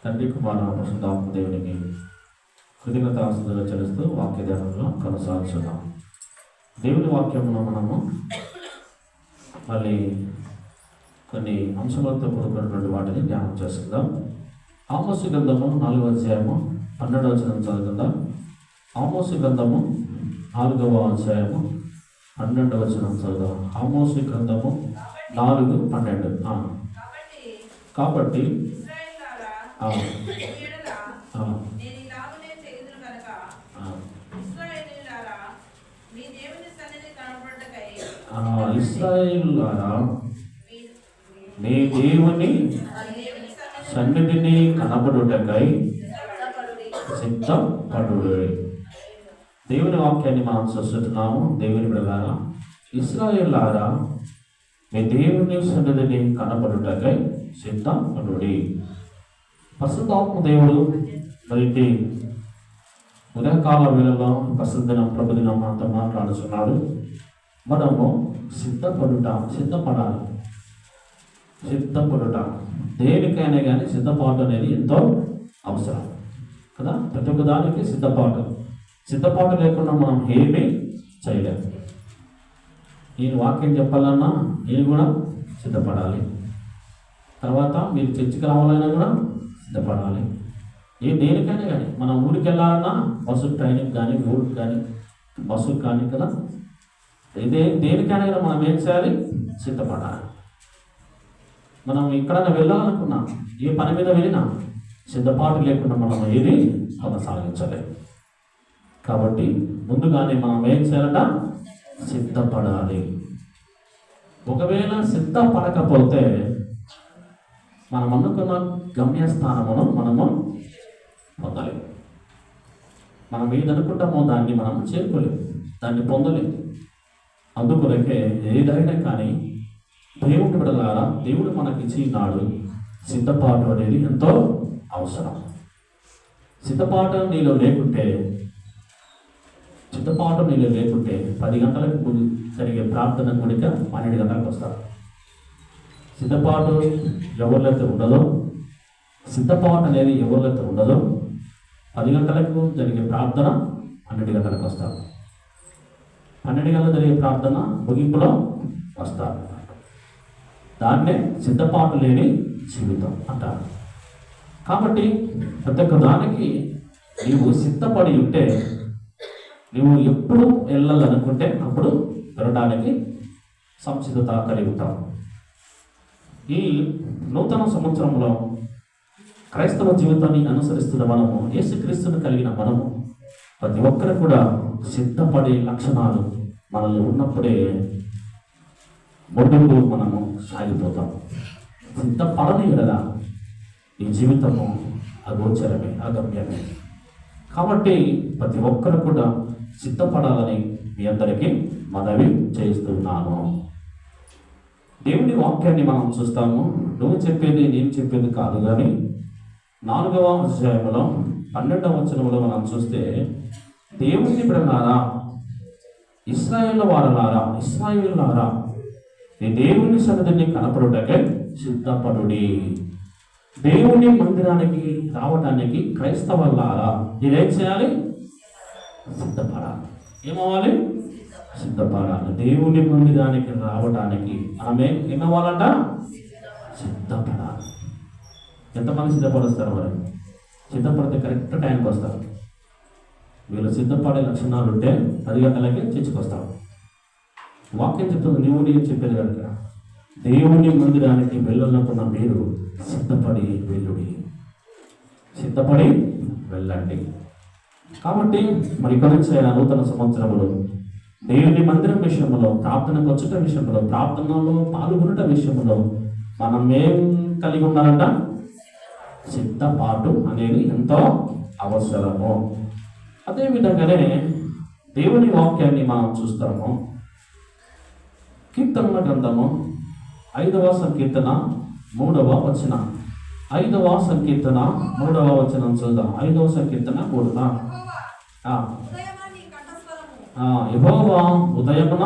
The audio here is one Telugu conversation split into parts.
తండ్రి కుమార పరిశుద్ధాత్మ దేవునికి కృతజ్ఞతాస్తుతులు చెల్లిస్తూ వాక్య ధ్యానంలో కొనసాగుతున్నాం. దేవుని వాక్యంలో మనము మళ్ళీ కొన్ని అంశాలతో కూడుకున్నటువంటి వాటిని ధ్యానం చేసుకుందాం. ఆమోసు గ్రంథము 4వ అధ్యాయము 12వ వచనం చదువుకుందాం. ఆమోసు గ్రంథము 4వ అధ్యాయము 12వ వచనం చదువుదాం. ఆమోసు గ్రంథము 4:12. కాబట్టి ఇశ్రాయేలులారా నీ దేవుని సన్నిధిని కనబడుటకై సిద్ధపడుడి. దేవుని వాక్యాన్ని మనం చూస్తున్నాము. దేవుని బిడ్డలారా, ఇశ్రాయేలులారా మీ దేవుని సన్నిధిని కనబడుటకై సిద్ధపడుడి. పరిశుద్ధాత్మ దేవుడు మరి ఉదయకాల వేళలో ప్రసిద్ధినం ప్రభుదినం అంతా మాట్లాడుతున్నాడు. మనము సిద్ధపడాలి. దేనికైనా కానీ సిద్ధపాటు అనేది ఎంతో అవసరం కదా. ప్రతి ఒక్క దానికి సిద్ధపాటు లేకుండా మనం ఏమీ చేయలేము. నేను వాక్యం చెప్పాలన్నా నేను కూడా సిద్ధపడాలి. తర్వాత మీరు చర్చికి రావాలన్నా కూడా సిద్ధపడాలి. దేనికైనా కానీ మనం ఊరికి వెళ్ళాలన్నా బస్సు ట్రైన్కి కానీ ఊరికి కానీ బస్సుకి కానీ కదా, దేనికైనా కానీ మనం ఏం చేయాలి? సిద్ధపడాలి. మనం ఎక్కడైనా వెళ్ళాలనుకున్నా, ఏ పని మీద వెళ్ళినా సిద్ధపాటు లేకుండా మనం ఏది కొనసాగించలేము. కాబట్టి ముందుగానే మనం ఏం చేయాలంట? సిద్ధపడాలి. ఒకవేళ సిద్ధపడకపోతే మనం అనుకున్న గమ్యస్థానమును మనము పొందాలి. మనం ఏదనుకుంటామో దాన్ని మనం చేరుకోలేము, దాన్ని పొందలేము. అందుకొరకే ఏదైనా కానీ దేవుడి బిడ్డలారా, దేవుడు మనకి ఇచ్చినాడు సిద్ధపాటు అనేది ఎంతో అవసరం. సిద్ధపాటు నీలో లేకుంటే 10 గంటలకు జరిగే ప్రార్థన కూడిక 12 గంటలకు వస్తారు. సిద్ధపాటు ఎవరిలైతే ఉండదో, సిద్ధపాటు అనేది ఎవరిలైతే ఉండదో 10 గంటలకు జరిగే ప్రార్థన 12 గంటలకు వస్తారు. 12 గంటలకు జరిగే ప్రార్థన ముగింపులో వస్తారు. దాన్నే సిద్ధపాటు లేని జీవితం అంటారు. కాబట్టి ప్రతి ఒక్క దానికి నీవు సిద్ధపడి ఉంటే, నువ్వు ఎప్పుడు వెళ్ళాలనుకుంటే అప్పుడు వెళ్ళడానికి సంసిద్ధత కలిగి ఉంటావు. ఈ నూతన సంవత్సరంలో క్రైస్తవ జీవితాన్ని అనుసరిస్తున్న మనము, యేసుక్రీస్తును కలిగిన మనము, ప్రతి ఒక్కరు కూడా సిద్ధపడే లక్షణాలు మనలో ఉన్నప్పుడే ముందుకు మనము సాగిపోతాం. సిద్ధపడని కదా ఈ జీవితము అగోచరమే, అగమ్యమే. కాబట్టి ప్రతి ఒక్కరు కూడా సిద్ధపడాలని మీ అందరికీ మనవి చేస్తున్నాను. దేవుని వాక్యాన్ని మనం చూస్తాము. నువ్వు చెప్పేది నేను చెప్పేది కాదు కానీ 4వ అధ్యాయంలో 12వ వచనంలో మనం చూస్తే, దేవుని బిడ్డలారా, ఇశ్రాయేలులారా నీ దేవుని సన్నిధిని కనపడుటకై సిద్ధపడుడి. దేవుని మందిరానికి రావడానికి క్రైస్తవులారా మీరేం చేయాలి? సిద్ధపడాలి. ఏమవ్వాలి? సిద్ధపడాలి. దేవుని మందిరానికి రావడానికి మనమే ఏమవ్వాలంట? సిద్ధపడాలి. ఎంతమంది సిద్ధపడొస్తారు? మరి సిద్ధపడితే కరెక్ట్ టైంకి వస్తారు. వీళ్ళు సిద్ధపడే లక్షణాలు ఉంటే 10 గంటలకి చర్చకొస్తారు. వాక్యం చెప్తుంది, నువ్వు నేను చెప్పేది కనుక దేవుని మందిరానికి వెళ్ళాలనుకున్న మీరు సిద్ధపడి వెళ్ళండి. కాబట్టి మరి ఇక్కడ నుంచి నూతన సంవత్సరంలో దేవుని మందిరం విషయంలో, ప్రార్థనకు వచ్చట విషయంలో, ప్రార్థనలో పాల్గొనట విషయంలో మనం ఏం కలిగి ఉన్నారంట? సిద్ధపాటు అనేది ఎంతో అవసరము. అదేవిధంగానే దేవుని వాక్యాన్ని మనం చూస్తాము. కీర్తనల గ్రంథము 5వ సంకీర్తన 3వ వచనం. 5వ సంకీర్తన 3వ వచనం చూద్దాం. 5వ సంకీర్తన 3. యెహోవా ఉదయమున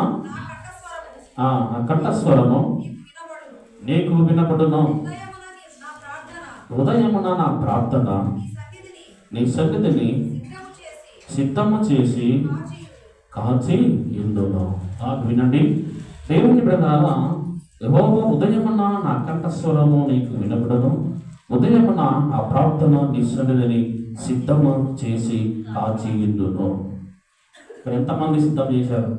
కంఠస్వరము నీకు వినపడును. ఉదయమున నా ప్రార్థన నీ సన్నిధిని సిద్ధము చేసి కాచి ఇందులో. వినండి, దేవుని ప్రకారం యెహోవా ఉదయమున నా కంఠస్వరము నీకు వినబడను, ఉదయమున నా ప్రార్థన నీ సన్నిధిని సిద్ధము చేసి కాచి ఇందులో. ఇక్కడ ఎంతమంది సిద్ధం చేశారు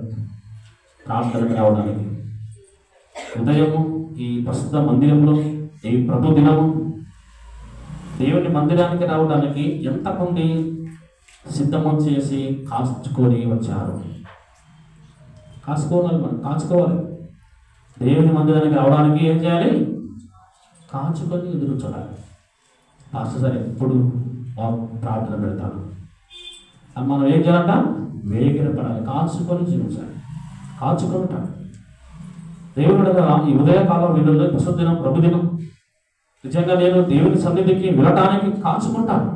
ప్రార్థనకు రావడానికి? ఉదయము ఈ ప్రస్తుత మందిరంలో ఈ ప్రభు దినము దేవుని మందిరానికి రావడానికి ఎంతమంది సిద్ధము చేసి కాచుకొని వచ్చారు? కాచుకోవాలి, మనం కాచుకోవాలి. దేవుని మందిరానికి రావడానికి ఏం చేయాలి? కాచుకొని ఎదురు చూడాలి. పాస్టర్ సరే ఎప్పుడు ప్రార్థన పెడతాను అని మనం ఏం చేయాలంట? వేగిరపడాలి, కాచుకొని జీవించాలి, కాచుకొని ఉంటాడు. దేవుడు కదా ఈ ఉదయకాలం వీళ్ళలో ప్రస్తుతం ప్రభుదినం నిజంగా నేను దేవుని సన్నిధికి వెళ్ళటానికి కాచుకుంటాను.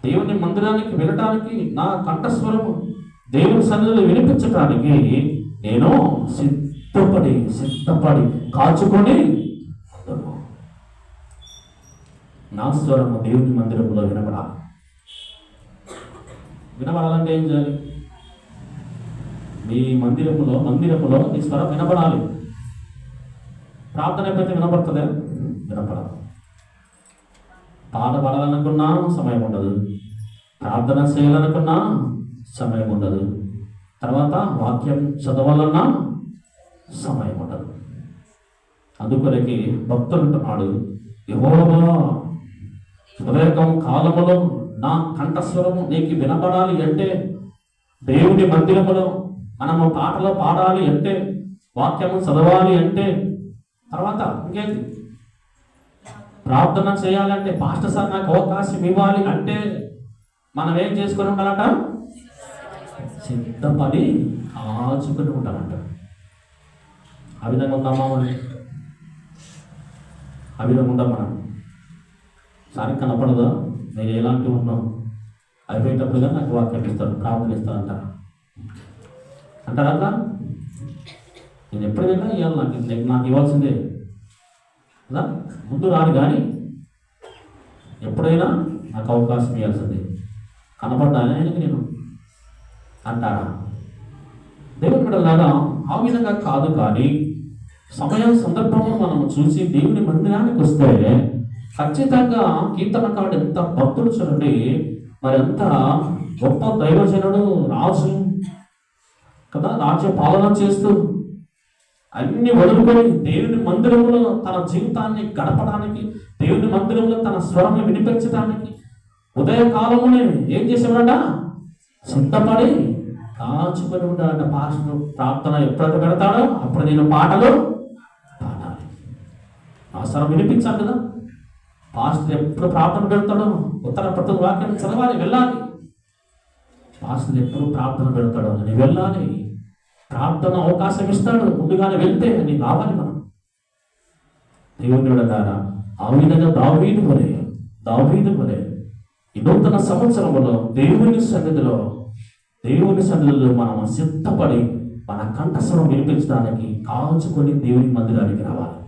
దేవుని మందిరానికి వెళ్ళటానికి నా కంఠస్వరము దేవుని సన్నిధిలో వినిపించటానికి నేను సిద్ధపడి కాచుకొని నా స్వరము దేవుని మందిరంలో వినబడాలంటే ఏం చేయాలి? మీ మందిరములో నీ స్వరం వినపడాలి. ప్రార్థన ఎప్పుడైతే వినపడుతుందే వినపడాలి. పాట పాడాలనుకున్నా సమయం ఉండదు, ప్రార్థన చేయాలనుకున్నా సమయం ఉండదు, తర్వాత వాక్యం చదవాలన్నా సమయం ఉండదు. అందుకొరకి భక్తులు అంటున్నాడు, యెహోవా ఉదయకాలం కాలములో నా కంఠస్వరము నీకు వినపడాలి అంటే, దేవుని మందిరములో మనము పాటలు పాడాలి అంటే, వాక్యము చదవాలి అంటే, తర్వాత ఇంకేంటి ప్రార్థన చేయాలంటే, పాస్టర్ సార్ నాకు అవకాశం ఇవ్వాలి అంటే మనం ఏం చేసుకొని ఉండాలంట? సిద్ధపడి కాచుకొని ఉంటారంట. ఆ విధంగా ఉందామా? ఆ విధంగా ఉందాం మనం. సారి కనపడదా నేను ఎలాంటి ఉన్నాం అయిపోయేటప్పుడుగా నాకు వాక్యం ఇస్తాను, ప్రార్థన ఇస్తానంట అంటారా? నేను ఎప్పుడైనా ఇవ్వాలి, నాకు ఇవ్వాల్సిందే కదా. ముందు రాను కానీ ఎప్పుడైనా నాకు అవకాశం ఇవ్వాల్సిందే. కనపడ్డానే ఆయనకి నేను అంటారా? దేవుని బిడ్డలారా ఆ విధంగా కాదు, కానీ సమయం సందర్భంలో మనం చూసి దేవుని మందిరానికి వస్తే ఖచ్చితంగా కీర్తనకారుడు ఎంత భక్తుడు చూడండి, మరి ఎంత గొప్ప దైవజనుడు, రాజు కదా, రాజ్య పాలన చేస్తూ అన్ని వదులుకొని దేవుని మందిరంలో తన జీవితాన్ని గడపడానికి, దేవుని మందిరంలో తన స్వరాన్ని వినిపించడానికి ఉదయకాలంలోనే ఏం చేసేవాడ? సిద్ధపడి కాచుకొని ఉండాలంట. పాస్టర్ ప్రార్థన ఎప్పుడైతే పెడతాడో అప్పుడు నేను పాటలు పాడాలి, ఆ స్వరం వినిపించాలి కదా. పాస్టర్ ఎప్పుడు ప్రార్థన పెడతాడో ఉత్తర ప్రతి వాక్యం చదవాలి, వెళ్ళాలి. పాస్టర్ ఎప్పుడు ప్రార్థన పెడతాడో అని వెళ్ళాలి. ప్రార్థన అవకాశం ఇస్తాడు, ముందుగానే వెళ్తే అని రావాలి మనం. దేవుని ద్వారా ఆ విధంగా దావీదు వలె ఈ నూతన సంవత్సరంలో దేవుని సన్నిధిలో మనం సిద్ధపడి మన కంఠస్వరం వినిపించడానికి కాచుకొని దేవుని మందిరానికి రావాలి.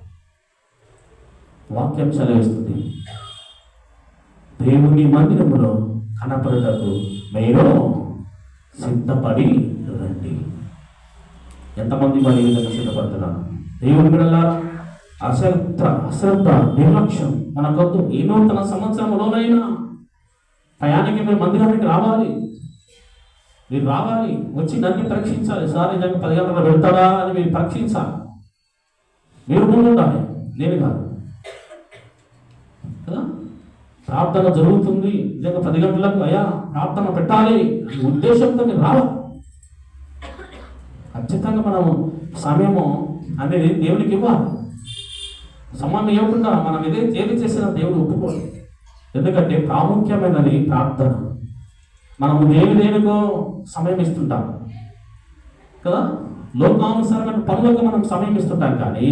వాక్యం సెలవిస్తుంది, దేవుని మందిరములో కనపడుటకు మీరు సిద్ధపడి రండి. ఎంతమంది మరి ఈ విధంగా సిద్ధపడుతున్నారు? దేవుని బిడ్డలారా అశ్రద్ధ నిర్లక్ష్యం మనకొద్దు. ఈ నూతన సంవత్సరంలోనైనా టయానికి మీరు మందిరానికి రావాలి. మీరు రావాలి, వచ్చి నన్ను పరీక్షించాలి. సార్ నిజంగా 10 గంటలు వెళ్తాడా అని మీరు పరీక్షించాలి. మీరు ముందు ఉండాలి, నేను కాదు కదా. ప్రార్థన జరుగుతుంది, నిజంగా 10 గంటలకు అయ్యా ప్రార్థన పెట్టాలి అనే ఉద్దేశంతో మీరు రావాలి. ఖచ్చితంగా మనము సమయము అనేది దేవునికి ఇవ్వాలి. సమయం ఇవ్వకుండా మనం ఏది చేసినా దేవుడు ఒప్పుకోవాలి. ఎందుకంటే ప్రాముఖ్యమైనది ప్రార్థన. మనము దేనికో సమయం ఇస్తుంటాం కదా, లోకానుసారమైన పనులకు మనం సమయం ఇస్తుంటాం, కానీ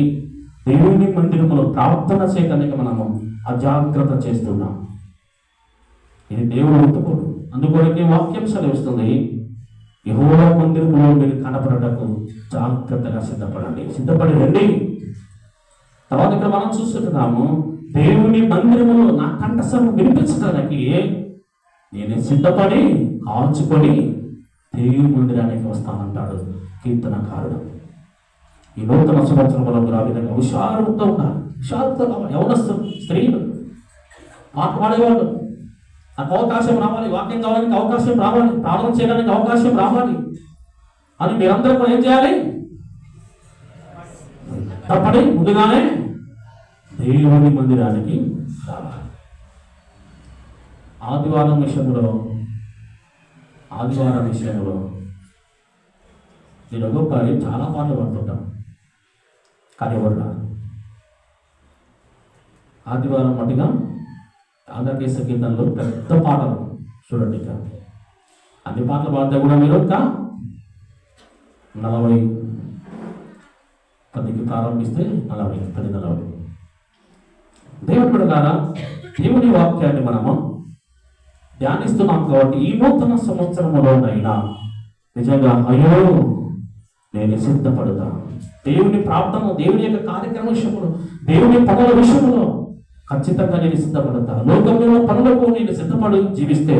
దేవుని మందిరంలో ప్రార్థన చేయడానికి మనము అజాగ్రత్త చేస్తున్నాం. ఇది దేవుడు ఒప్పుకోడు. అందుకొరకే వాక్యం సెలవిస్తుంది, యెహోవా మందిరంలో మీరు కనపడటకు జాగ్రత్తగా సిద్ధపడి రండి. తర్వాత ఇక్కడ మనం చూస్తున్నాము, దేవుని మందిరములో నా కంఠస్వరం వినిపించడానికి నేను సిద్ధపడి కాల్చుకొని దేవుని మందిరానికి వస్తానంటాడు కీర్తనకారుడు. ఈ నూతన సంవత్సరంలో మీరు ఆ విధంగా హుషారుతో ఉండాలి. హుషారుతో కావాలి. యవనస్తులు, స్త్రీలు, పాట పాడేవాళ్ళు, నాకు అవకాశం రావాలి, వాక్యం కావడానికి అవకాశం రావాలి, ప్రార్థన చేయడానికి అవకాశం రావాలి అని మీరందరూ కూడా ఏం చేయాలి? తప్పని ముందుగానే దేవుని మందిరానికి రావాలి. ఆదివారం విషయంలో నేను ఒక్కొక్కరి చాలా పాటలు పాడుతుంటాను, కానీ ఎవరు రాదు. ఆదివారం మటుగా ఆంధ్రకేశ కీర్తనలో పెద్ద పాటలు చూడండి. ఇక అన్ని పాటలు పాడితే కూడా మీరు ఇంకా 40 ప్రారంభిస్తే 40 దేవుని బిడ్డలారా, దేవుని వాక్యాన్ని మనము ధ్యానిస్తున్నాం కాబట్టి ఈ నూతన సంవత్సరంలోనైనా నిజంగా అయ్యో నేను సిద్ధపడతా. దేవుని ప్రార్థన, దేవుని యొక్క కార్యక్రమ విషయంలో, దేవుని పనుల విషయంలో ఖచ్చితంగా నేను సిద్ధపడతా. లోకంలో పనులకు నేను సిద్ధపడి జీవిస్తే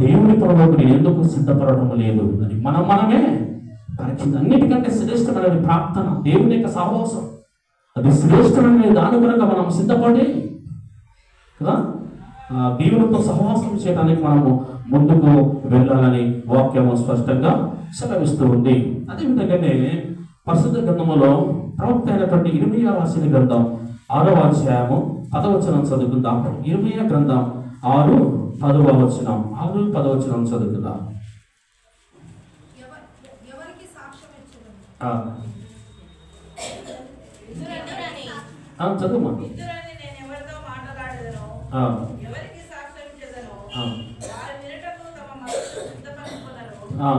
దేవుని పనులకు నేను ఎందుకు సిద్ధపడడం లేదు అని మనమే పరీక్షించి. అన్నిటికంటే శ్రేష్టమైన ప్రార్థన, దేవుని యొక్క సహవాసం, అది శ్రేష్టమైన దాని కొరకు మనం సిద్ధపడి కదా దేవునితో సహవాసం చేయడానికి మనము ముందుకు వెళ్ళాలని వాక్యము స్పష్టంగా సెలవిస్తూ ఉంది. అదేవిధంగానే పరిశుద్ధ గ్రంథములో ప్రవక్త అయినటువంటి ఇర్మీయా రాసిన గ్రంథం 6వ అధ్యాయము 10వ వచనం చదువుకుందాం. ఇర్మీయా గ్రంథం 6:10 చదువుకుందాం. చదువు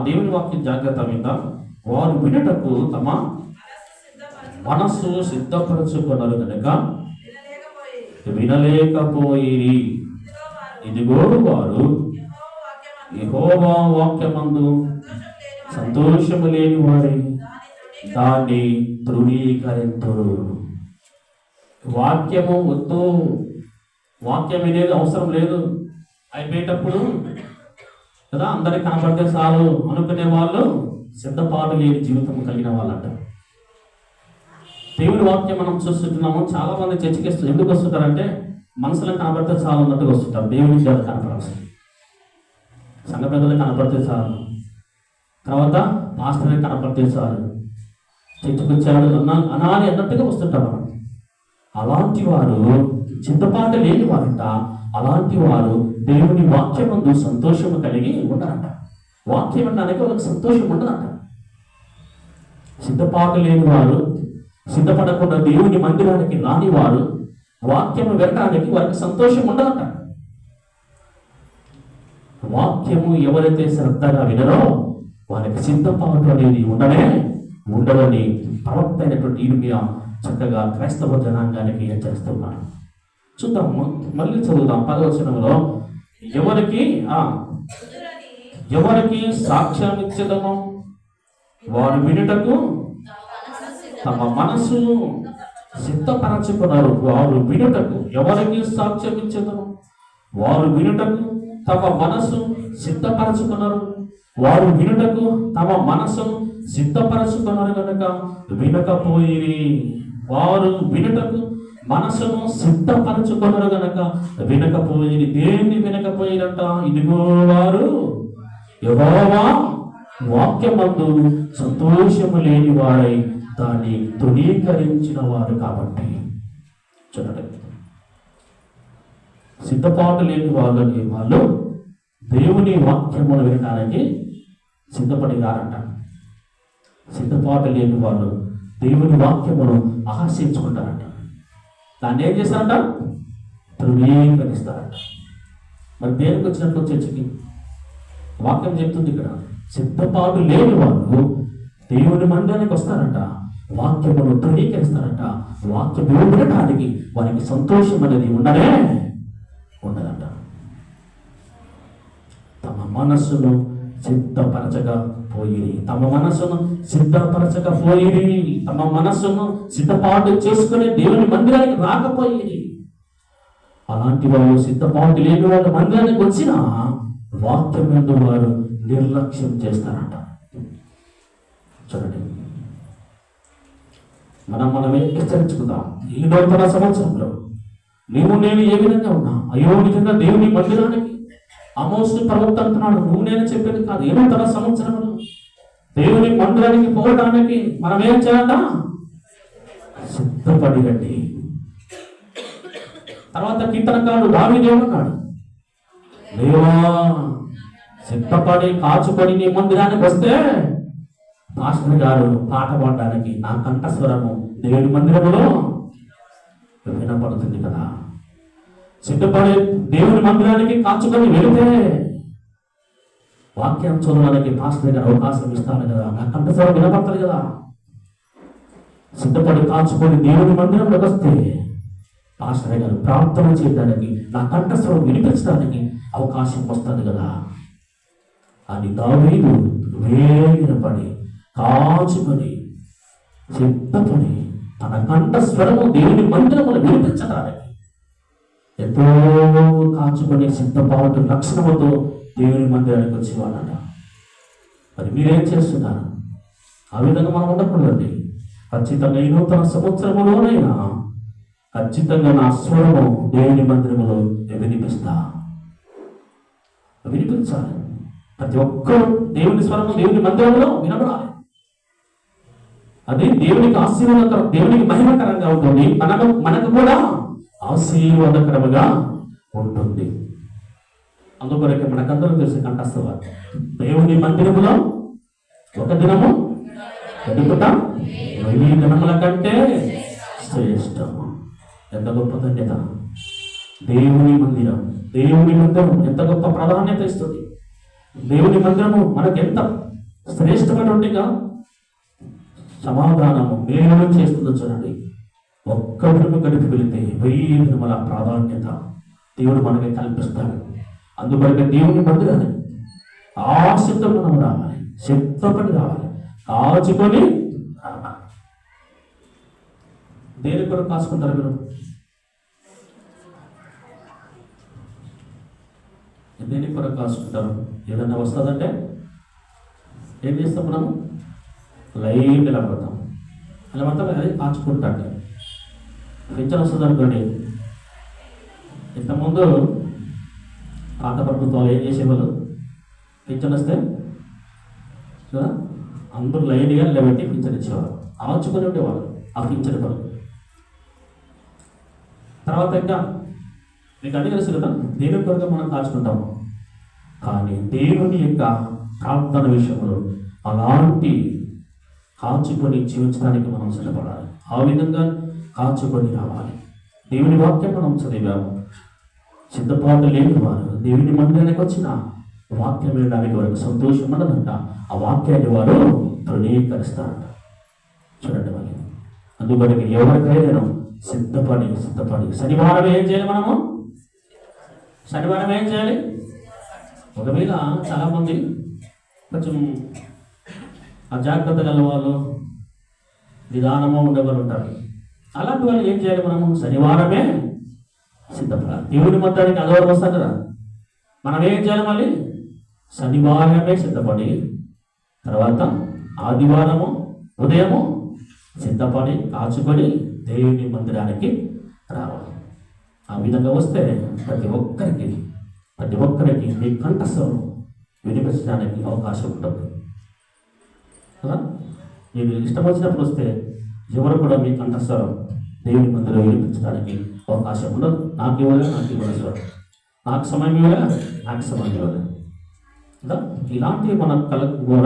దేవుని వాక్యం జాగ్రత్త విందాం. వారు వినుటకు తమ మనస్సు సిద్ధపరచుకున్నారు కనుక వినలేకపోయి, ఇదిగో వారు యెహోవా వాక్యమందు సంతోషము లేని వారి దాన్ని తృణీకరింతురు. వాక్యము వద్దు, వాక్యం వినేది అవసరం లేదు అయిపోయేటప్పుడు కదా అందరికి కనబడితే చాలు అనుకునే వాళ్ళు సిద్ధపాటు లేని జీవితం కలిగిన వాళ్ళంట. దేవుని వాక్యం మనం చూస్తుంటున్నాము. చాలా మంది చర్చికి ఎందుకు వస్తుంటారంటే మనసులో కనబడితే చాలు అన్నట్టుగా వస్తుంటారు. దేవుని చేత కనపడాల్సి, సంఘ పెద్దలు కనపడితే చాలు, తర్వాత మాస్టర్ని కనపడితే చాలు, చర్చికి వచ్చాడు అనాలి అన్నట్టుగా వస్తుంటారు. అలాంటి వారు సిద్ధపాటు లేని వారంట. అలాంటి వారు దేవుని వాక్యమందు సంతోషము కలిగి ఉండరంట. వాక్యం అనడానికి వాళ్ళకి సంతోషం ఉండదంట. సిద్ధపాటు లేని వారు, సిద్ధపడకుండా దేవుని మందిరానికి రాని వారు వాక్యము వినడానికి వారికి సంతోషం ఉండదంట. వాక్యము ఎవరైతే శ్రద్ధగా వినరో వారికి సిద్ధపాటు అనేది ఉండదని ప్రవక్త అయినటువంటి ఇర్మీయా చక్కగా క్రైస్తవ జనాంగానికి హెచ్చరిస్తున్నాడు. చూద్దాం, మళ్ళీ చదువుదాం 10వ వచనంలో. ఎవరికి సాక్ష్యం ఇచ్చేదమో వారు వినుటకు తమ మనసు సిద్ధపరచుకున్నారు. వారు వినుటకు ఎవరికి సాక్ష్యం ఇచ్చేదమో వారు వినుటకు తమ మనసు సిద్ధపరచుకున్నారు. వారు వినుటకు తమ మనసు సిద్ధపరచుకున్నారు కనుక వినకపోయిరి. వారు వినుటకు మనసును సిద్ధపరచుకున్నారు గనక వినకపోయి. దేన్ని వినకపోయినట? ఇదిగో వారు యెహోవా వాక్యమందు సంతోషము లేని వారై దాన్ని తృణీకరించిన వారు కాబట్టి. చూడండి, సిద్ధపాటు లేని వాళ్ళు దేవుని వాక్యమును వినడానికి సిద్ధపడి రారంట. సిద్ధపాటు లేని వాళ్ళు దేవుని వాక్యమును ఆశించుకుంటారంట. దాన్ని ఏం చేస్తారంట? తృణీకరిస్తారంట. మరి దేనికి వచ్చినట్లు చర్చకి వాక్యం చెప్తుంది ఇక్కడ, సిద్ధపాటు లేని వాళ్ళు దేవుని మందిరానికి వస్తారంట, వాక్యమును తృణీకరిస్తారంట. వాక్యము వినడానికి వారికి సంతోషం అనేది ఉండదంట. తమ మనస్సును సిద్ధపరచకపోయిరి. తమ మనస్సును సిద్ధపరచకపోయిరి. తమ మనస్సును సిద్ధపాటు చేసుకుని దేవుని మందిరానికి రాకపోయిరి. అలాంటి వాళ్ళు సిద్ధపాటు లేని వాళ్ళు మందిరానికి వచ్చినా వాక్యం యందు వారు నిర్లక్ష్యం చేస్తారంట. చూడండి, మనమే హెచ్చరించుకుందాం. ఈ నూతన సంవత్సరంలో నీవు నేను ఏ విధంగా ఉన్నా, అయ్యో నిజంగా దేవుని మందిరానికి ఆమోసు ప్రవక్త అంటున్నాడు, నువ్వు నేను చెప్పేది కాదు. ఈ నూతన సంవత్సరంలో దేవుని మందిరానికి పోవడానికి మనం ఏం చేయాలా? సిద్ధపడి రండి. తర్వాత కీర్తనకారుడు దావీదు ఏమన్నాడు? దేవా, సిద్ధపడి కాచుకొని నీ మందిరానికి వస్తే పాస్టర్ గారు పాట పాడడానికి నా కంఠస్వరము దేవుని మందిరంలో వినపడుతుంది కదా. సిద్ధపడి దేవుని మందిరానికి కాచుకొని వెళితే వాక్యం చదవడానికి పాస్టర్ గారు అవకాశం ఇస్తాను కదా, నా కంఠస్వరం వినపడుతుంది కదా. సిద్ధపడి కాచుకొని దేవుని మందిరంలోకి వస్తే పాస్టర్ గారు ప్రార్థన చేయడానికి, నా కంఠస్వరం వినిపించడానికి అవకాశం వస్తుంది కదా అని దావీదు వేగిరపడి కాచుకొని సిద్ధపడి తన కంఠస్వరము దేవుని మందిరమును వినిపించడానికి ఎంతో కాచుకొని సిద్ధపాటు లక్షణముతో దేవుని మందిరానికి వచ్చేవాళ్ళట. మరి మీరేం చేస్తున్నారు? ఆ విధంగా మనం ఉండకూడదండి. ఖచ్చితంగా ఈ నూతన సంవత్సరములోనైనా ఖచ్చితంగా నా స్వరము దేవుని మందిరములో వినిపించాలి. ప్రతి ఒక్కరూ దేవుని స్వరము దేవుని మందిరంలో వినబడాలి. అది దేవునికి ఆశీర్వాదకరం, దేవునికి మహిమకరంగా ఉంటుంది, మనకు కూడా ఆశీర్వాదకరముగా ఉంటుంది. అందుకొరకే మనకందరూ తెలిసి కంఠస్థవారు దేవుని మందిరములో ఒక దినము గడుపుట 1000 దినముల కంటే శ్రేష్టము. ఎంత గొప్ప ధన్యత! దేవుని మందిరం ఎంత గొప్ప ప్రాధాన్యత ఇస్తుంది. దేవుని మందిరము మనకు ఎంత శ్రేష్టమైనటువంటిగా సమాధానము మేలు చేస్తుందో చూడండి. ఒక్క దినము గడిపి వెళితే 1000 దినముల ప్రాధాన్యత దేవుడు మనకి కల్పిస్తాడు. అందువల్ల దేవుని మందిరాన్ని ఆశతో మనం రావాలి, సిద్ధపడి రావాలి, కాచుకొని రావాలి. దేని కొరకు కాచుకుంటారు మీరు? దేని కొరకు కాచుకుంటారు? ఏదన్నా వస్తుందంటే ఏం చేస్తాం? మనము లైట్ నిలబడతాం. అలా మొత్తం అది కాచుకుంటాడు. పింఛన్ వస్తుంది అనుకోండి. ఇంతకుముందు పాత ప్రభుత్వాలు ఏం చేసేవాళ్ళు? పింఛన్ వస్తే కదా అందరూ లైన్గా నిలబెట్టి పింఛన్ ఇచ్చేవారు, ఆచుకొని ఉండేవాళ్ళు ఆ పింఛన్ పనులు. తర్వాత ఇంకా మీకు అన్నీ తెలుసు కదా, దేవుని కొరకు మనం కాచుకుంటాము. కానీ దేవుని యొక్క ప్రార్థన విషయంలో అలాంటి కాచుకొని జీవించడానికి మనం సిద్ధపడాలి. ఆ విధంగా కాచుకొని రావాలి. దేవుని వాక్యం మనం చదివాము. సిద్ధపాటు లేని వారు దేవుని మందిరానికి వచ్చిన వాక్యం వినడానికి వారికి సంతోషం ఉండదంట. ఆ వాక్యాన్ని వారు తృణీకరిస్తారంట. చూడండి మరి, అందుకని ఎవరికైనా సిద్ధపడి శనివారం ఏం చేయాలి? శనివారం ఏం చేయాలి? ఒకవేళ చాలామంది కొంచెం అజాగ్రత్త గల వాళ్ళు, నిదానంగా ఉండేవాళ్ళు ఉంటారు. అలాంటి వాళ్ళు ఏం చేయాలి? శనివారమే సిద్ధపడాలి. దేవుని మందిరానికి ఆదివారం వస్తాం కదా, మనం ఏం చేయాలి? మళ్ళీ శనివారమే సిద్ధపడి తర్వాత ఆదివారము ఉదయము సిద్ధపడి కాచుకొని దేవుని మందిరానికి రావాలి. ఆ విధంగా వస్తే ప్రతి ఒక్కరికి మీ కంఠస్వరం వినిపించడానికి అవకాశం ఉంటుంది కదా. మీరు ఇష్టం వచ్చినప్పుడు వస్తే ఎవరు కూడా మీ కంఠస్వరం దేవుని మందిరం వినిపించడానికి అవకాశం ఉండదు. నాకు ఇవ్వలేదు స్వరం, నాకు సమయం ఇవ్వలేదు కదా. ఇలాంటివి మన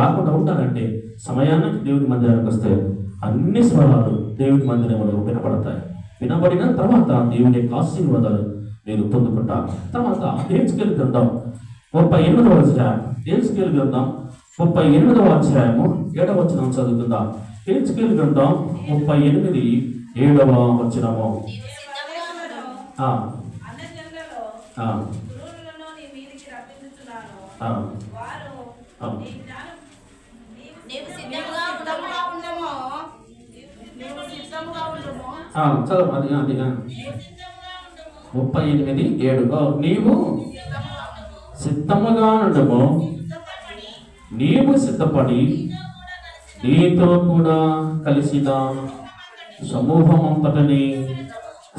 రాకుండా ఉండాలంటే సమయానికి దేవుని మందిరానికి వస్తే అన్ని స్వరాలు దేవుని మందిరంలో వినపడతాయి. వినబడిన తర్వాత దేవుని యొక్క ఆశీర్వాదాలు మీరు పొందుకుంటారు. తర్వాత హెజ్కేలు గ్రంథం 38వ అధ్యాయం, హెజ్కేలు గ్రంథం 38వ అధ్యాయము 7వ వచనం చదువుకుందాం. హెజ్కేలు గ్రంథం 38 7వ వచనము. చదువు అది 38:7 నీవు సిద్ధముగా నుండుము, నీవు సిద్ధపడి నీతో కూడా కలిసిన సమూహం అంతటిని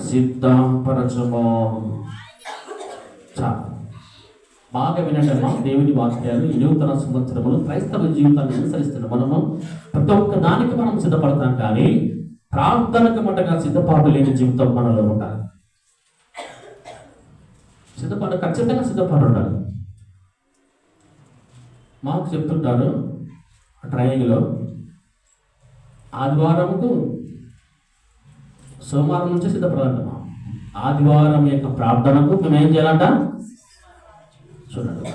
సిద్ధపరచము. చాలు, బాగా వినండమ్మా దేవుని వాక్యాలు. ఈ నూతన సంవత్సరములు క్రైస్తవ జీవితాన్ని అనుసరిస్తున్నాం. మనము ప్రతి ఒక్క దానికి మనం సిద్ధపడతాం, కానీ ప్రార్థనకు మటుగా సిద్ధపాటు లేని జీవితం మనలో ఉండాలి. ఖచ్చితంగా సిద్ధపాటు ఉండాలి. మాకు చెప్తుంటారు ట్రైనింగ్లో, ఆదివారంకు సోమవారం నుంచి సిద్ధపడాలంట. ఆదివారం యొక్క ప్రార్థనకు మేము ఏం చేయాలంట? చూడండి,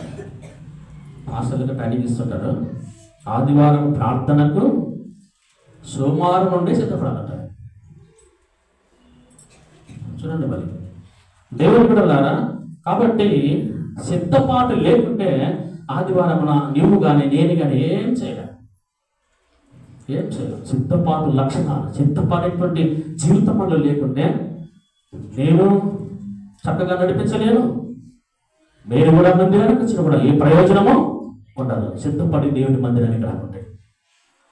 పాస్టర్లకు ట్రైనింగ్ ఇస్తుంటారు. ఆదివారం ప్రార్థనకు సోమవారం నుండి సిద్ధపడాలంట. చూడండి, మరి దేవుడు బిడ్డలారా, కాబట్టి సిద్ధపాటు లేకుంటే ఆదివారమున నీవు కానీ నేను కానీ ఏం చేయలేం. సిద్ధపాటు లక్షణాలు, సిద్ధపడేటువంటి జీవితం మనలో లేకుంటే నేను చక్కగా నడిపించలేను. మీరు కూడా మందిరానికి వచ్చిన కూడా ఏ ప్రయోజనమో ఉండదు సిద్ధపడి దేవుని మందిరానికి రాకుంటే.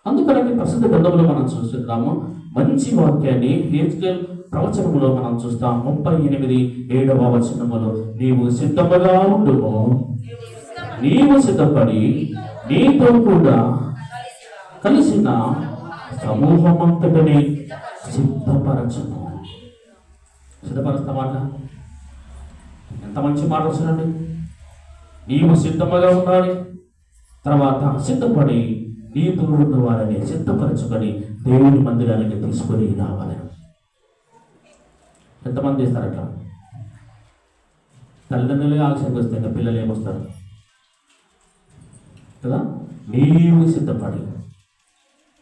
అందుకని ప్రసిద్ధ గ్రంథంలో మనం చూస్తున్నాము మంచి వాక్యాన్ని. హెజ్కేల్ ప్రవచనములో మనం చూస్తాం 38:7 నీవు సిద్ధముగా ఉండుము, నీవు సిద్ధపడి నీతో కూడా కలిసిన సమూహమంతటిని సిద్ధపరచము. సిద్ధపరుస్తామాట, ఎంత మంచి మాట వస్తుందండి. నీవు సిద్ధముగా ఉండాలి, తర్వాత సిద్ధపడి నీతో ఉన్న వారిని సిద్ధపరచుకొని దేవుని మందిరానికి తీసుకొని రావాలి. ఎంతమంది చేస్తారు అట్లా? తల్లిదండ్రులే ఆలస్యంగా వస్తే ఇంకా పిల్లలు ఏమొస్తారు కదా. నీవు సిద్ధపడి,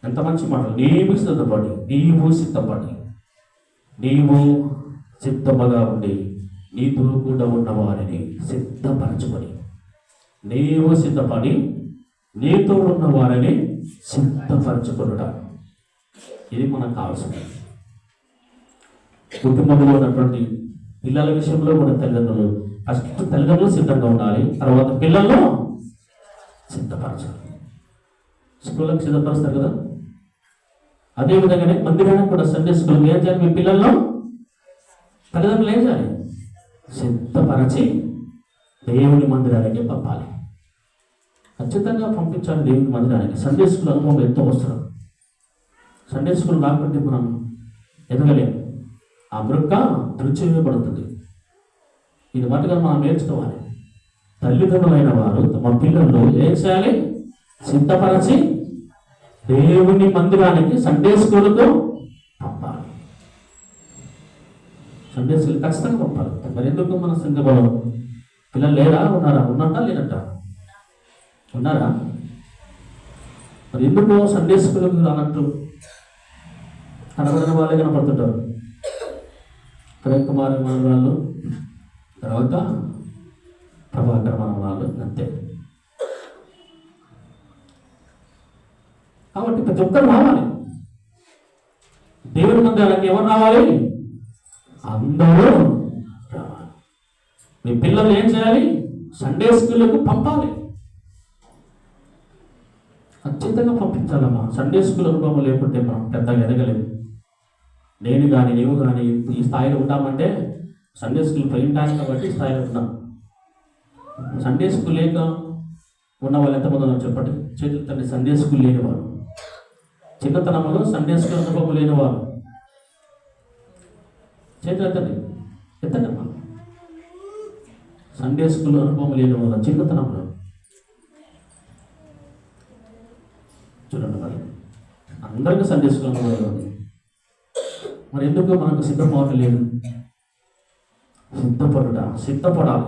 ఎంత మంచి మాట. నీవు సిద్ధపడి నీవు సిద్ధముగా ఉండి నీతో కూడా ఉన్న వారిని సిద్ధపరచుకొని, నీవు సిద్ధపడి నీతో ఉన్న వారిని సిద్ధపరచుకొనుట, ఇది మనకు కావాల్సింది. కుటుంబంలో ఉన్నటువంటి పిల్లల విషయంలో మన తల్లిదండ్రులు సిద్ధంగా ఉండాలి, తర్వాత పిల్లల్లో సిద్ధపరచాలి. స్కూళ్ళకి సిద్ధపరుస్తారు కదా, అదేవిధంగానే మందిరానికి కూడా సండే స్కూల్ ఏం చేయాలి? మీ పిల్లల్లో తల్లిదండ్రులు ఏం చేయాలి? సిద్ధపరచి దేవుని మందిరానికి పంపాలి. ఖచ్చితంగా పంపించాలి దేవుని మందిరానికి. సండే స్కూల్ అనుభవం ఎంతో అవసరం. సండే స్కూల్ రాకుంటే మనం ఎదగలేము. ఆ మృక్క తుడిచివేయబడుతుంది. ఇది మటుగా మనం నేర్చుకోవాలి. తల్లిదండ్రులైన వారు తమ పిల్లలు ఏం చేయాలి? సిద్ధపరచి దేవుని మందిరానికి సండే స్కూల్కు పంపాలి. సండే స్కూల్ ఖచ్చితంగా పంపాలి. మరి ఎందుకు మన సంఘంలో పిల్లలు లేరా? ఉన్నట్టా లేనట్ట? ఉన్నారా? మరి ఎందుకు సండే స్కూల్కి రానట్టు? కనబడిన వాళ్ళే కనపడుతుంటారు. ప్రేమ్ కుమార్ మనవాళ్ళు, తర్వాత ప్రభాకర్ మనవాళ్ళు, అంతే. కాబట్టి ప్రతి ఒక్కరు రావాలి దేవుని మందిరానికి. ఎవరు రావాలి? అందరూ రావాలి. మీ పిల్లలు ఏం చేయాలి? సండే స్కూళ్ళకు పంపాలి. ఖచ్చితంగా పంపించాలమ్మా. సండే స్కూల్ అనుభవం లేకుంటే మనం పెద్దగా ఎదగలేము. నేను కానీ నీవు కానీ ఈ స్థాయిలో ఉంటామంటే సండే స్కూల్ పోయింటాను కాబట్టి ఈ స్థాయిలో ఉన్నాం. సండే స్కూల్ లేక ఉన్న వాళ్ళు ఎంతమంది ఉన్నారు చెప్పండి? చేతులు తండ్రి. సండే స్కూల్ లేనివారు, చిన్నతనంలో సండే స్కూల్ అనుభవం లేనివారు చేతులు ఎత్తండి. ఎత్తండమ్మా. సండే స్కూల్ అనుభవం లేనివారు చిన్నతనంలో చూడండి. మరి అందరికీ సండే స్కూల్ అనుభవం ఉంది. మరి ఎందుకు మనకు సిద్ధపాటు లేదు?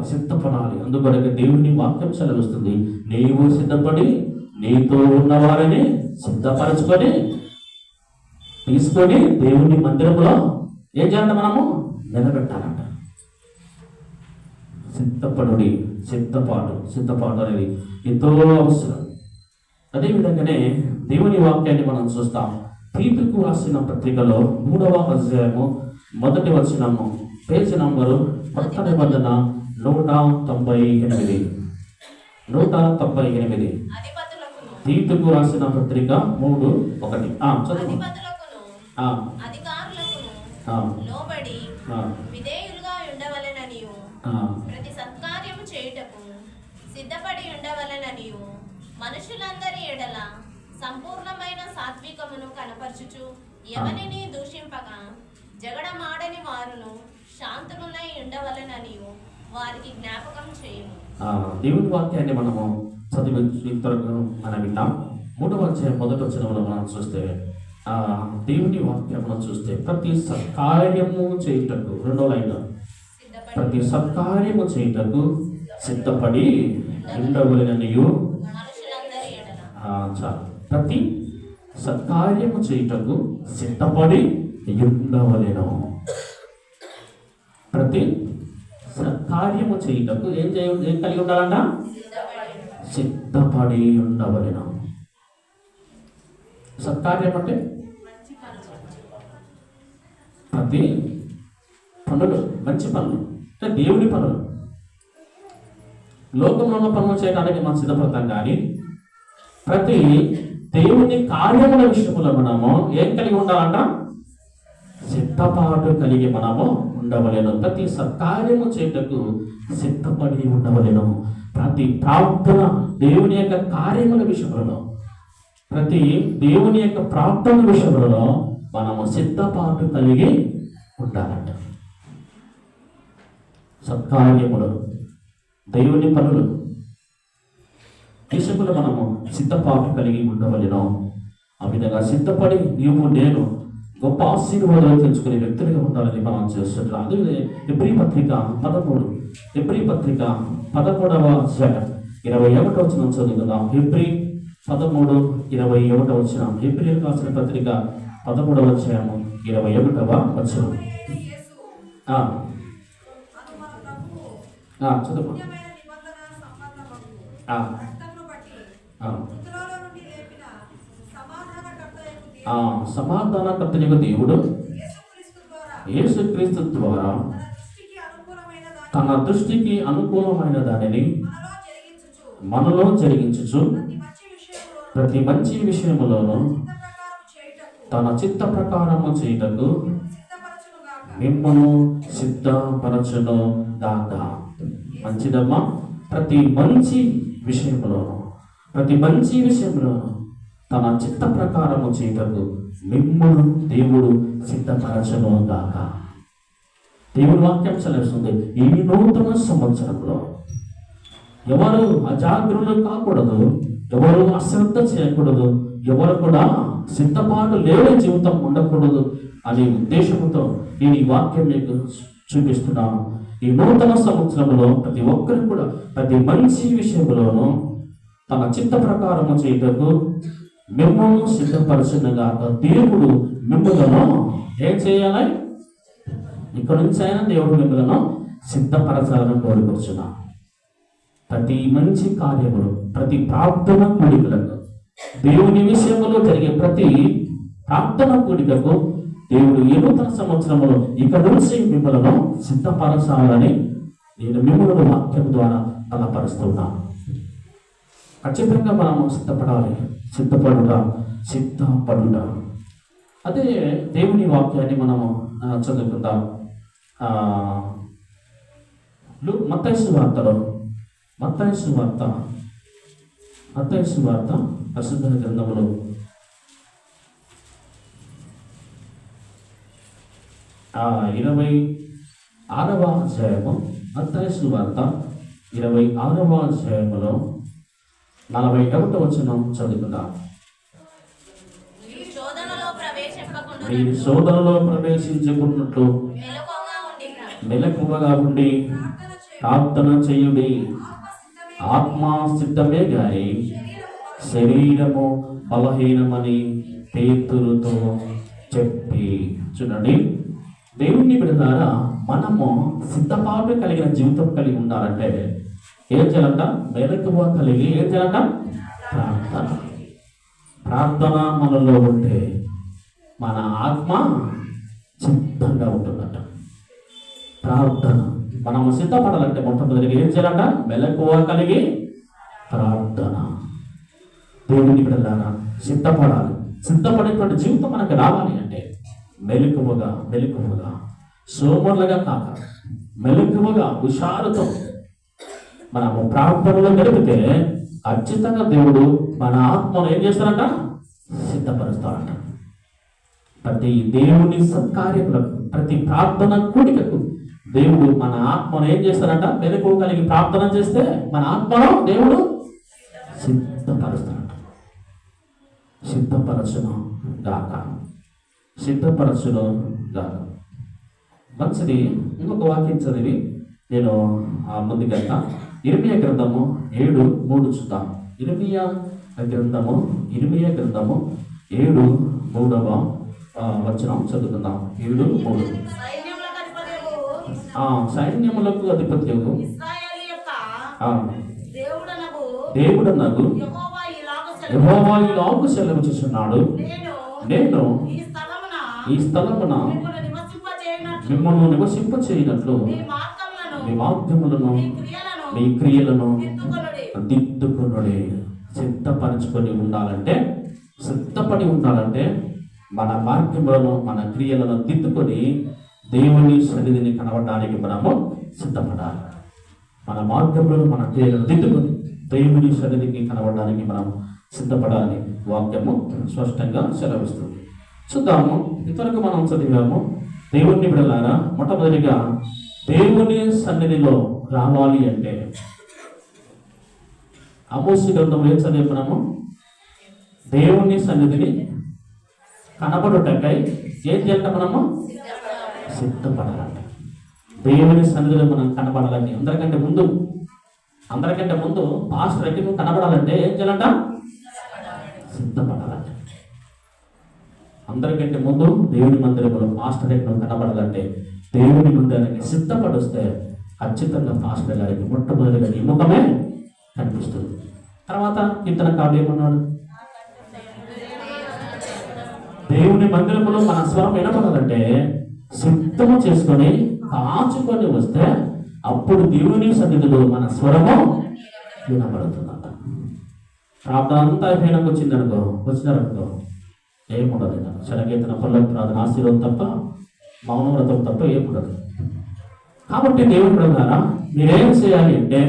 సిద్ధపడాలి. అందుకొరకు దేవుని వాక్యం సెలవుస్తుంది. నీవు సిద్ధపడి నీతో ఉన్న వారిని సిద్ధపరచుకొని తీసుకొని దేవుని మందిరంలో ఏం చేయాలంట? మనము నిలబెట్టాలంట. సిద్ధపాటు అనేది ఎంతో అవసరం. అదేవిధంగానే దేవుని వాక్యాన్ని మనం చూస్తాం. తీతుకు రాసిన పత్రికలో 3వ అధ్యాయము 1వ వచనము పేజీ నంబరు కొత్త నిబంధన 198. 198. తీతుకు రాసిన పత్రిక 3:1. చదువు. లోబడి విధేయులుగా ఉండవలెననియు ప్రతి సత్కార్యము చేయుటకు సిద్ధపడి ఉండవలెననియు మనుషులందరి ఎడల సంపూర్ణమైన సాత్వికమును కనపరచుచు ఎవరిని దూషింపగా జగడమాడని వారును శాంతులై ఉండవలెననియు వారికి జ్ఞాపకం చేయము. దేవుని వాక్యాన్ని మనము చదివి మనం విన్నాం. 3వ అధ్యాయం 1వ వచనంలో మనం చూస్తే దేవుని వాక్యమును చూస్తే ప్రతి సత్కార్యము చేయుటకు 2వ లైన్, ప్రతి సత్కార్యము చేయుటకు సిద్ధపడి ఉండవలెననియు. చాలు. ప్రతి సత్కార్యము చేయుటకు సిద్ధపడి ఉండవలెను. ప్రతి సత్కార్యము చేయుటకు ఏం కలిగి ఉండాలంట? సిద్ధపడి ఉండవలెను. సత్కార్యం అంటే ప్రతి పనులు, మంచి పనులు అంటే దేవుని పనులు. లోకంలో ఉన్న పనులు చేయడానికి మనం సిద్ధపడతాం, కానీ ప్రతి దేవుని కార్యముల విషయంలో మనము ఏం కలిగి ఉండాలంట? సిద్ధపాటు కలిగి మనము ఉండవలేను. ప్రతి సత్కార్యము చేయుటకు సిద్ధపడి ఉండవలేను. ప్రతి ప్రార్థన, దేవుని యొక్క కార్యముల విషయంలో, ప్రతి దేవుని యొక్క ప్రార్థన విషయంలో మనము సిద్ధపాటు కలిగి ఉండాలంట. సత్కార్యములు, దేవుని పనులు విషయంలో మనము సిద్ధపాటు కలిగి ఉండవలెను. ఆ విధంగా సిద్ధపడి నీవు నేను గొప్ప ఆశీర్వాదాలు తెలుసుకునే వ్యక్తులుగా ఉండాలని మనం చేస్తున్నాం. అదే హెబ్రీ పత్రిక 13, హెబ్రీ పత్రిక 13వ అధ్యాయం 21వ వచనం చదువుకుందాం. హెబ్రీ 13:21 వచనం. హెబ్రీ రాసిన పత్రిక 13వ అధ్యాయము 21వ వచనం. చదువు. సమాధానకర్తయగు దేవుడు యేసుక్రీస్తు ద్వారా తన దృష్టికి అనుకూలమైన దానిని మనలో జరిగించుచు ప్రతి మంచి విషయములోను తన చిత్త ప్రకారము చేయుటకు మిమ్మను సిద్ధపరచును గాక. మంచిదమ్మా. ప్రతి మంచి విషయంలోను తన చిత్త ప్రకారము చేయుటకు మిమ్మను దేవుడు సిద్ధపరచును గాక. దేవుని వాక్యం సెలవుస్తుంది. ఈ నూతన సంవత్సరంలో ఎవరు అజాగ్రత్తలు కాకూడదు, ఎవరు అశ్రద్ధ చేయకూడదు, ఎవరు కూడా సిద్ధపాటు లేని జీవితం ఉండకూడదు అనే ఉద్దేశంతో నేను ఈ వాక్యం మీకు చూపిస్తున్నాను. ఈ నూతన సంవత్సరంలో ప్రతి ఒక్కరు కూడా ప్రతి మంచి విషయంలోనూ తన చిత్త ప్రకారము చేయుటకు మిమ్మల్ని సిద్ధపరచునుగా. దేవుడు మిమ్మలను ఏం చేయాలి? ఇక్కడ నుంచి అయినా దేవుడు మిమ్మలను సిద్ధపరచాలని కోరుకొచ్చున్నా. ప్రతి మంచి కార్యములు, ప్రతి ప్రార్థన కూడికలకు, దేవుని విషయంలో జరిగే ప్రతి ప్రార్థన కూడికకు దేవుడు ఈ నూతన సంవత్సరంలో ఇక్కడ నుంచి మిమ్మలను సిద్ధపరచాలని నేను మిమ్మల్ని వాక్యం ద్వారా బలపరుస్తున్నాను. ఖచ్చితంగా మనము సిద్ధపడాలి. సిద్ధపడుట. అదే దేవుని వాక్యాన్ని మనము చదువుకుందాం. మత్తయి సువార్త పరిశుద్ధ గ్రంథములో 26వ అధ్యాయము, మత్తయి సువార్త 26వ అధ్యాయములో 41వ వచనం చదువుకుందాం. మీరు శోధనలో ప్రవేశించుకున్నట్లు మెలకువగా ఉండి ప్రార్థన చేయుడి. ఆత్మ సిద్ధమే గాని శరీరము బలహీనమని పేతురుతో చెప్పి. చూడండి, దేవుని బిడ్డలారా, మనము సిద్ధపాటు కలిగిన జీవితం కలిగి ఉండాలంటే ఏం చేయాలంట? మెలకువ కలిగి ఏం చేయాలంట? ప్రార్థన మనలో ఉంటే మన ఆత్మ సిద్ధంగా ఉంటుందట. ప్రార్థన. మనము సిద్ధపడాలంటే మొట్టమొదటిగా ఏం చేయాలంట? మెలకువ కలిగి ప్రార్థన. దేవుని బిడ్డలారా, సిద్ధపడాలి. సిద్ధపడేటువంటి జీవితం మనకు రావాలి అంటే మెలకువగా సోమరులుగా కాక మెలకువగా హుషారుతో మనము ప్రార్థనలో గడిపితే ఖచ్చితంగా దేవుడు మన ఆత్మను ఏం చేస్తారంట? సిద్ధపరుస్తారంట. ప్రతి దేవుని సత్కార్యములకు, ప్రతి ప్రార్థన కూడికకు దేవుడు మన ఆత్మను ఏం చేస్తారంట? మెలకువ కలిగి ప్రార్థన చేస్తే మన ఆత్మను దేవుడు సిద్ధపరుస్తారంట. సిద్ధపరచును గాక. మంచిది. ఇంకొక వాక్యం చదివి నేను ముందుకెళ్తా. ఇర్మియా గ్రంథము 7:3 చూద్దాం. ఇర్మియా గ్రంథము 7:3 వచనం చదువుకుందాం. 7:3. సైన్యములకు అధిపత్యము దేవుడనగు యెహోవా ఇలాగు సెలవిచ్చుచున్నాడు, నేను ఈ స్థలమున మిమ్మల్ని నివసింపచేయనట్లు మీ మార్గములను మీ క్రియలను దిద్దుకొనుడి. సిద్ధపరచుకొని ఉండాలంటే, సిద్ధపడి ఉండాలంటే మన మార్గములను మన క్రియలను దిద్దుకొని దేవుని సన్నిధిని కనబడడానికి మనము సిద్ధపడాలి. మన మార్గములను మన క్రియలను దిద్దుకొని దేవుని సన్నిధికి కనబడడానికి మనం సిద్ధపడాలని వాక్యము స్పష్టంగా సెలవిస్తుంది. చూద్దాము. ఇంతవరకు మనం చదివాము. దేవుని బిడ్డలారా, మొట్టమొదటిగా దేవుని సన్నిధిలో రావాలి అంటే ఆమోసు గ్రంథంలో ఏం చదివినాము? దేవుని సన్నిధిని కనబడుటకై ఏం చేయాలంట? మనము సిద్ధపడాలంట. దేవుని సన్నిధిలో మనం కనబడాలంటే అందరికంటే ముందు పాస్టర్ ఎక్కి కనబడాలంటే ఏం చేయాలంట? సిద్ధపడాలంట. అందరికంటే ముందు దేవుని మందిరంలో పాస్టర్ ఎక్కడ కనబడాలంటే దేవుని మందిరానికి సిద్ధపడిస్తే ఖచ్చితంగా పాస్టర్ గారికి మొట్టమొదటిగా ఈ ముఖమే కనిపిస్తుంది. తర్వాత కీర్తనకారుడు ఏమన్నాడు? దేవుని మందిరంలో మన స్వరం వినపడాలంటే సిద్ధము చేసుకొని కాచుకొని వస్తే అప్పుడు దేవుని సన్నిధిలో మన స్వరము వినపడుతుందంట. ప్రార్థన అంతా హీనంగా వచ్చినారనుకో ఏముండదు. శరగీతన పల్లె ప్రార్థన ఆశీర్వాదం తప్ప, మౌన వ్రతం తప్ప ఏముండదు. కాబట్టి దేవుని ప్రకార మీరేం చేయాలి అంటే,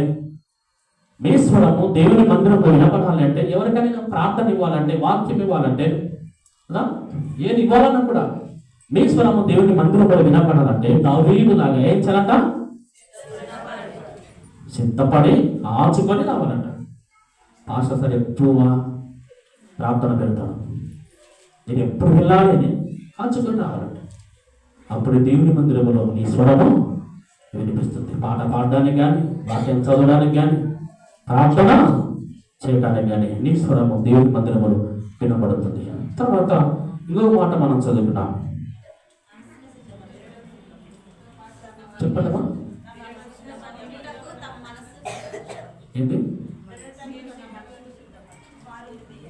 మీ స్వరము దేవుని మందిరంలో వినపడాలి అంటే, ఎవరికైనా ప్రార్థన ఇవ్వాలంటే, వాక్యం ఇవ్వాలంటే, కదా ఏది ఇవ్వాలన్నా కూడా మీ స్వరము దేవుని మందిరంలో వినపడాలంటే దావీదులాగా ఏం చేయాలంట? సిద్ధపడి ఆచుకొని రావాలంట. పాస్టర్ సార్ ఎక్కువ ప్రార్థన పెడతాను, నేను ఎప్పుడు వెళ్ళాలి అని ఆచుకొని రావాలంట. అప్పుడు దేవుని మందిరంలో నీ స్వరము వినిపిస్తుంది. పాట పాడడానికి కానీ, వాక్యం చదవడానికి కానీ, ప్రార్థన చేయడానికి కానీ నీ స్వరము దేవుని మందిరంలో వినబడుతుంది. తర్వాత ఇంకో మాట మనం చదువుకున్నాం. చెప్పండమ్మా, ఏంటి?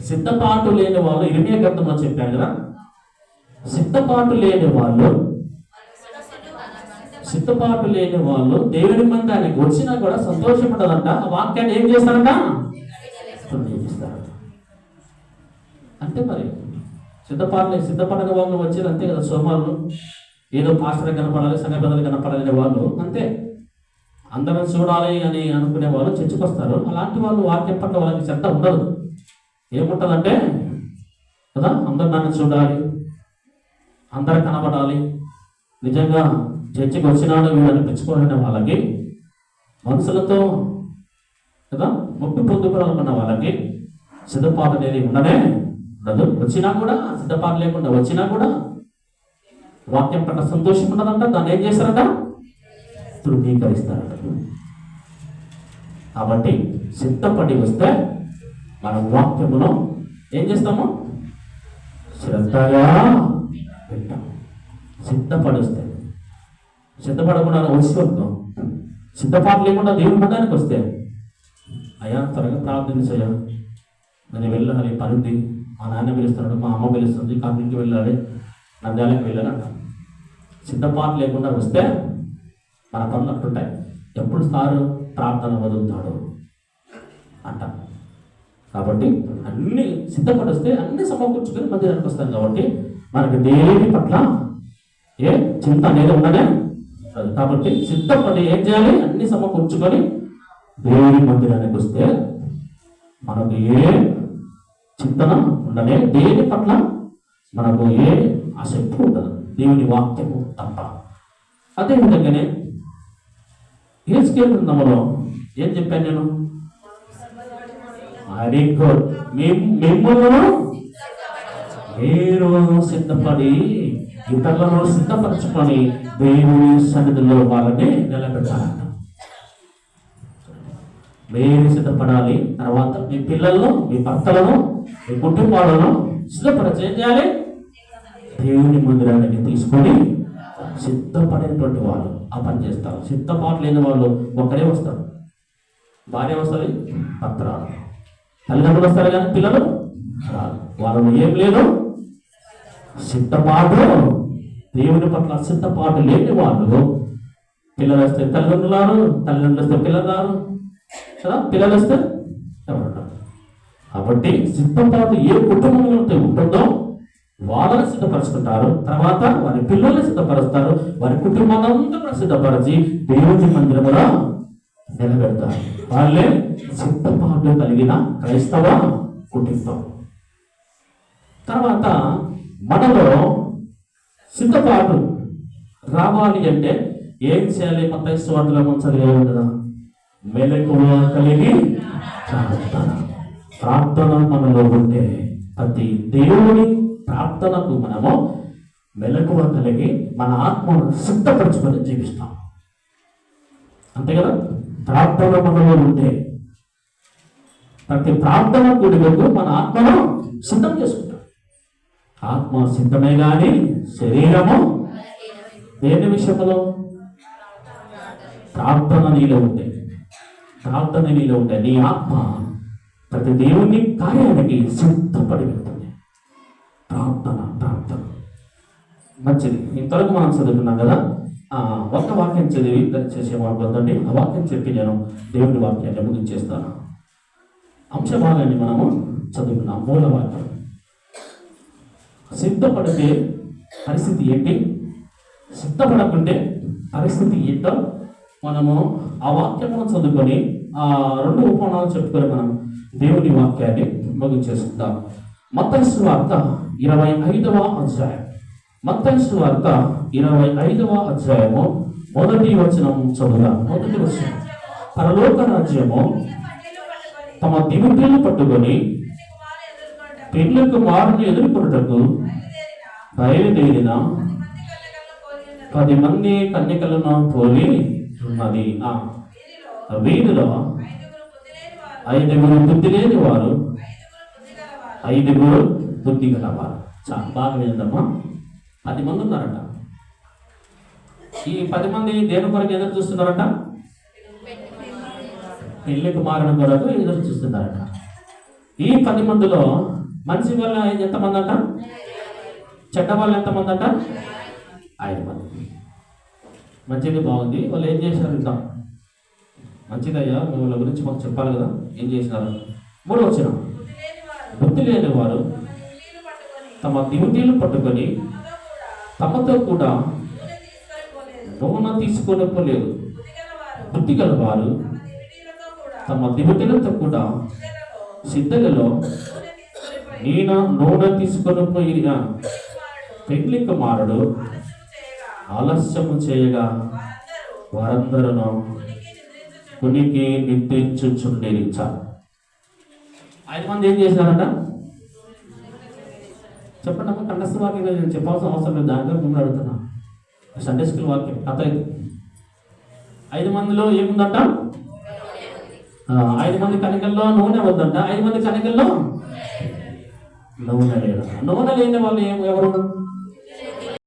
సిద్ధపాటు లేని వాళ్ళు ఇర్మియా గ్రంథంలో చెప్పారు కదా, సిద్ధపాటు లేని వాళ్ళు దేవుని మందిరానికి వచ్చినా కూడా సంతోషపడదంట. ఆ వాక్యాన్ని ఏం చేస్తారంట? అంటే మరి సిద్ధపడని వాళ్ళు వచ్చేది అంతే కదా. సోమారులు ఏదో పాస్టర్ కనపడాలి, సంఘ పెద్దలు కనపడాలనే వాళ్ళు అంతే. అందరం చూడాలి అని అనుకునే వాళ్ళు చర్చకు వస్తారు. అలాంటి వాళ్ళు వాక్యం పట్ల వాళ్ళకి శ్రద్ధ ఉండదు. ఏముంటుందంటే కదా, అందరు నన్ను చూడాలి, అందరు కనబడాలి, నిజంగా చర్చకు వచ్చినాడు వీడు అనిపించుకోవాలనే వాళ్ళకి, మనసులతో కదా మొక్కు పొందుకోవాలనుకున్న వాళ్ళకి సిద్ధపాటు అనేది ఉండదు. వచ్చినా కూడా సిద్ధపాటు లేకుండా వచ్చినా కూడా వాక్యం పట్ల సంతోషం ఉండదంట. దాన్ని ఏం చేస్తారంట? తృణీకరిస్తారంట. కాబట్టి సిద్ధపడి వస్తే మనం వాక్యమును ఏం చేస్తాము? శ్రద్ధగా వింటాం. సిద్ధపడి వస్తే, సిద్ధపడకుండా వచ్చి వస్తాం. సిద్ధపాటు లేకుండా దేవుని మందిరానికి వస్తే, అయ్యా త్వరగా ప్రార్థించయ్యా, నేను వెళ్ళాలి, పని ఉంది, మా నాన్న పిలుస్తున్నాడు, మా అమ్మ పిలుస్తుంది, కాకికి వెళ్ళాలి, నంద్యాలకు వెళ్ళాలంట. సిద్ధపాటు లేకుండా వస్తే మన పనులు అట్టుంటాయి. ఎప్పుడు సారు ప్రార్థన వదులుతాడు అంట. కాబట్టి అన్ని సిద్ధపడిస్తే అన్ని సమకూర్చుకొని మందిరానికి వస్తాం. కాబట్టి మనకి దేని పట్ల ఏ చింత అనేది ఉండనే. కాబట్టి సిద్ధపడి ఏం చేయాలి? అన్ని సమకూర్చుకొని దేవుని మందిరానికి వస్తే మనకు ఏ చింతన ఉండనే, దేని పట్ల మనకు ఏ ఆసక్తి ఉండదు, దేవుని వాక్యము తప్ప. అదేవిధంగానే హెజ్కేలు గ్రంథంలో ఏం చెప్పాను నేను? Very good. మిమ్మల్ని మీరు సిద్ధపడి ఇతరులను సిద్ధపరచుకొని దేవుని సన్నిధిలో వాళ్ళని నిలబెట్టాలంట. మీరు సిద్ధపడాలి. తర్వాత మీ పిల్లలను, మీ భర్తలను, మీ కుటుంబాలను సిద్ధపరచి ఏం చేయాలి? దేవుని మందిరానికి తీసుకొని సిద్ధపడేటువంటి వాళ్ళు ఆ పని చేస్తారు. సిద్ధపాటు లేని వాళ్ళు ఒక్కడే వస్తారు. భార్య వస్తుంది, భర్త రాదు. తల్లిదండ్రులు వస్తారు కానీ పిల్లలు రాదు. వాళ్ళలో ఏం లేదు సిద్ధపాటు. దేవుని పట్ల సిద్ధపాటు లేని వాళ్ళు, పిల్లలు వస్తే తల్లిదండ్రులు రారు, తల్లిదండ్రులు వస్తే పిల్లలు రారు కదా, పిల్లలు వస్తే ఎవరు. కాబట్టి సిద్ధపాటు ఏ కుటుంబంలో ఉంటుందో వాళ్ళని సిద్ధపరుచుకుంటారు. తర్వాత వారి పిల్లల్ని సిద్ధపరుస్తారు. వారి కుటుంబాలంతా కూడా సిద్ధపరిచి దేవుని మందిరములో నిలబెడతారు. వాళ్ళే సిద్ధపాటు కలిగిన క్రైస్తవ కుటుంబం. తర్వాత మనలో సిద్ధపాటు రావాలి అంటే ఏం చేయాలి? మత్తయి సువార్తలో చదివాము కదా, మెలకువ కలిగి ప్రార్థన మనలో ఉంటే ప్రతి దేవుని ప్రార్థనకు మనము మెలకువ కలిగి మన ఆత్మను సిద్ధపరచుకొని జీవిస్తాం. అంతే కదా? ప్రార్థన మనలో ఉంటే ప్రతి ప్రార్థన కూడికకు మన ఆత్మను సిద్ధం చేసుకుంటాం. ఆత్మ సిద్ధమే కానీ శరీరము దేని విషయంలో? ప్రార్థన నీలో ఉంటే, ప్రార్థన నీలో ఉంటే నీ ఆత్మ ప్రతి దేవుని కార్యానికి సిద్ధపడి వెళ్తుంది. ప్రార్థన ప్రార్థన మంచిది. ఇంతవరకు మనం చదువుకున్నాం కదా. ఒక వాక్యం చదివి దయచేసి మాట్లాడండి. ఆ వాక్యం చెప్పి నేను దేవుని వాక్యాన్ని ముగించేస్తాను. అంశ భాగాన్ని మనము చదువుకున్నాం. మూల వాక్యం. సిద్ధపడితే పరిస్థితి ఏంటి, సిద్ధపడకుంటే పరిస్థితి ఏంటో మనము ఆ వాక్యము చదువుకొని ఆ 2 ఉపమానాలు చెప్పుకొని మనం దేవుని వాక్యాన్ని ముగించేసుకుందాం. మత్తయి సువార్త 25వ అధ్యాయం. మత్తయి సువార్త 25వ అధ్యాయము 1వ వచనం చదువుదాం. 1వ వచనం. పరలోక రాజ్యము తమ దివిటీలు పట్టుకొని పెళ్లి కుమారుని ఎదుర్కొనుటకు బయలుదేరిన 10 మంది కన్యకలను పోలి ఉన్నది. వీరిలో 5 బుద్ధి లేని వారు, 5 బుద్ధి గలవారు. చాలా బాగా విందమ్మా. 10 మంది ఉన్నారట. ఈ 10 మంది దేని కొరకు ఎదురు చూస్తున్నారట? పెళ్లి కుమారుని కొరకు ఎదురు చూస్తున్నారట. ఈ 10 మందిలో మంచి వాళ్ళు ఎంతమంది అంట? చెడ్డ వాళ్ళు ఎంతమంది అంట? 5 మంది. మంచిది, బాగుంది. వాళ్ళు ఏం చేశారు? ఇంకా మంచిదయ్యా, వాళ్ళ గురించి మాకు చెప్పాలి కదా. ఏం చేసినారు? 3వ వచనం. బుద్ధి లేని వారు తమ దివిటీలు పట్టుకొని తమతో కూడా నూనె తీసుకొని పోలేదు. బుద్ధి గల వారు తమ దివిటీలతో కూడా సిద్ధలలో నూనె తీసుకొని పోయిన పెళ్లి కుమారుడు ఆలస్యము చేయగా వారందరూ కునికి నిద్రించుచుండేది. 5 మంది ఏం చేశారంట? చెప్పండి అమ్మ. కంఠస్థ వాక్యం నేను చెప్పాల్సిన అవసరం లేదు. దాంట్లో మిమ్మల్ని అడుగుతున్నా. సండే స్కూల్ వాక్యం కథ ఇది. 5 మందిలో ఏముందంట? 5 మంది కనికల్లో నూనె వద్దంట. 5 మంది కనికల్లో నూనె లేదు. నూనె లేని వాళ్ళు ఎవరు?